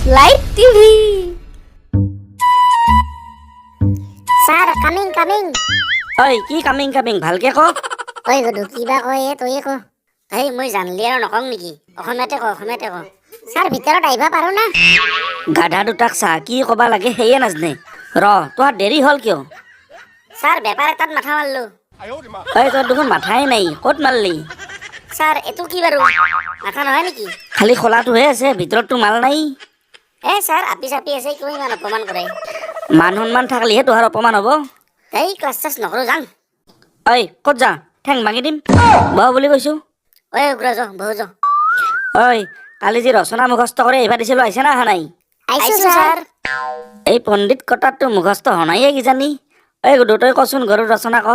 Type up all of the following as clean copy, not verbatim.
light TV sir coming coming ঐ কি coming coming ভালকে ক ঐ গধু কিবা কয় তইয়ে ক এই মই জানলি আৰু নকং নেকি অসমীয়াতে ক স্যাৰ ভিতৰত আহিবা পাৰো না গাধা দুটাক চাহ কি কবা লাগে সেয়ে নাজনে ৰ তোহাৰ দেৰি হ'ল কিয় স্যাৰ বেপাৰ এটাত মাথা মাৰলো ঐ তোৰ দেখোন মাথাই নাই ক'ত মাৰলি স্যাৰ এটো কি বাৰু মাথা নহয় নেকি খালি খোলাটোহে আছে ভিতৰততো মাল নাই স্যাৰ আপি চাপি আছে কিয় ইমান অপমান কৰে মান সন্মান থাকলিহে তোহাৰ অপমান হ'ব এই ক্লাছ চাছ নকৰো যাং ঐ ক'ত যা ঠেং ভাঙি দিম বহ বুলি কৈছো ঐ উগ্ৰ য বহু য ঐ কালি যি ৰচনা মুখস্থ কৰি আহিবা দিছিলো আহিছে না অহা নাই আহিছো স্যাৰ এই পণ্ডিত কটাৰটো মুখস্থ হনাইয়ে কিজানি ঐ গুডু তই কচোন গৰুৰ ৰচনা ক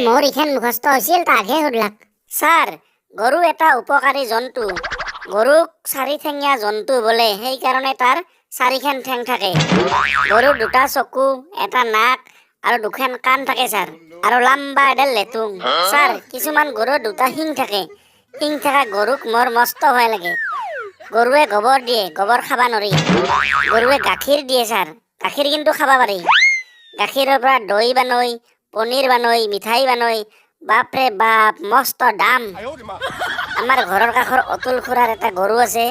মোৰ ইখান মুখস্থ হৈছিল তাকহে সুধলাক স্যাৰ গৰু এটা উপকাৰী জন্তু গৰুক চাৰিঠেঙীয়া জন্তু বোলে সেইকাৰণে তাৰ চাৰিখন ঠেং থাকে গৰুৰ দুটা চকু এটা নাক আৰু দুখন কাণ থাকে স্যাৰ আৰু লম্বা এডাল লেটুং স্যাৰ কিছুমান গৰুৰ দুটা শিং থাকে শিং থকা গৰুক মোৰ মস্ত ভয় লাগে গৰুৱে গোবৰ দিয়ে গোবৰ খাবা নৰি গৰুৱে গাখীৰ দিয়ে স্যাৰ গাখীৰ কিন্তু খাবা পাৰি গাখীৰৰ পৰা দৈ বানৈ পনীৰ বানৈ মিঠাই বানৈ বাপৰে বাপ মস্ত দাম আমাৰ ঘৰৰ কাষৰ অতুল খুৰাৰ এটা গৰু আছে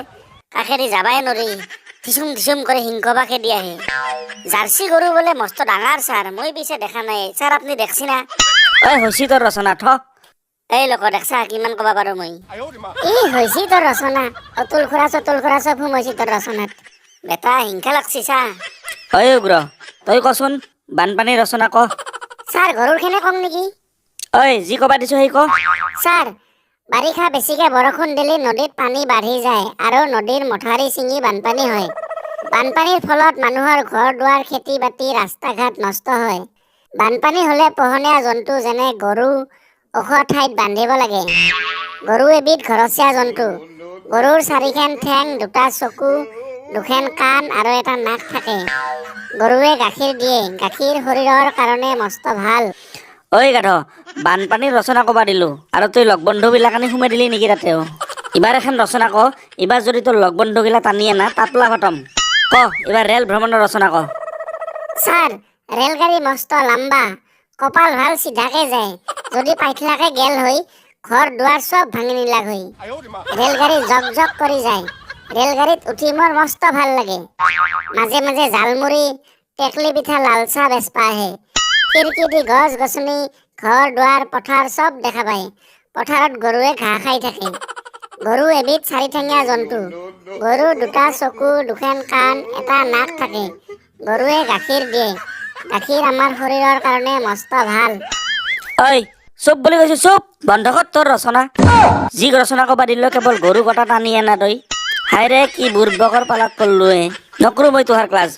কাষেদি যাবাই নৰি ধিচুম কৰি হিংসবা খেদি আহে জাৰ্চি গৰু বোলে মস্ত ডাঙৰ স্যাৰ মই পিছে দেখা নাই স্যাৰ আপুনি দেখছি না ঐ হৈছি তোৰ ৰচনা থ এই লোক দেখছা কিমান কবা পাৰো মই হৈছি তোৰ ৰচনা অতুল খুৰা চব সোমাইছি তোৰ ৰচনাত বেটা হিংসা লাগছি চা ঐ উগ্ৰ তই কচোন বানপানীৰ ৰচনা ক স্যাৰ গৰুৰ খেনে কম নেকি ঐ যি কবা দিছো সেই ক স্যাৰ বাৰিষা বেছিকে বৰষুণ দিলে নদীত পানী বাঢ়ি যায় আৰু নদীৰ মথাউৰি ছিঙি বানপানী হয় বানপানীৰ ফলত মানুহৰ ঘৰ দুৱাৰ খেতি বাতি ৰাস্তা ঘাট নষ্ট হয় বানপানী হলে পোহনীয়া জন্তু যেনে গৰু ওখ ঠাইত বান্ধিব লাগে গৰু এবিধ ঘৰচীয়া জন্তু গৰুৰ চাৰিখন ঠেং দুটা চকু দুখন কাণ আৰু এটা নাক থাকে গৰুৱে গাখীৰ দিয়ে গাখীৰ শৰীৰৰ কাৰণে মস্ত ভাল ঐ গাধ বানপানীৰ ৰচনা কবা দিলো আৰু তই লগ বন্ধুবিলাক আনি সোমাই দিলি নেকি তাতেও এইবাৰ এখন ৰচনা ক এইবাৰ যদি তোৰ লগ বন্ধুগিলা টানি আনা তাতলা খতম ক এইবাৰ ৰেল ভ্ৰমণৰ ৰচনা ক স্যার রেলগাড়ি মস্ত লম্বা কপাল ভাল সিধাকে যায় যদি পাইথলাকে গেল হই ঘর দুয়ার সব ভাঙি নিলাগ হই রেলগাড়ি জক করে যায় রেলগাড়িত উঠি মোর মস্ত ভাল লাগে মাঝে মাঝে জালমুড়ি টেকলি পিঠা লাল চাহ বেচপা আহে খিড়কি দি গছ গছনি ঘৰ দুৱাৰ পথাৰ সব দেখা পায় পথাৰত গৰুৱে ঘাঁহ খাই থাকে গৰু এবিধ চাৰিঠেঙীয়া জন্তু গৰুৰ দুটা চকু দুখন কাণ এটা নাক থাকে গৰুৱে গাখীৰ দিয়ে গাখীৰ আমাৰ শৰীৰৰ কাৰণে মস্ত ভাল ঐ চুপ বুলি কৈছো চুপ বন্ধ কৰ তোৰ ৰচনা যি ৰচনা কবা দিলো কেৱল গৰু কটা টানি আনা তই হাইৰে কি বুৰ্বকৰ পালাত পল্লোৱে নকৰো মই তোহাৰ ক্লাছ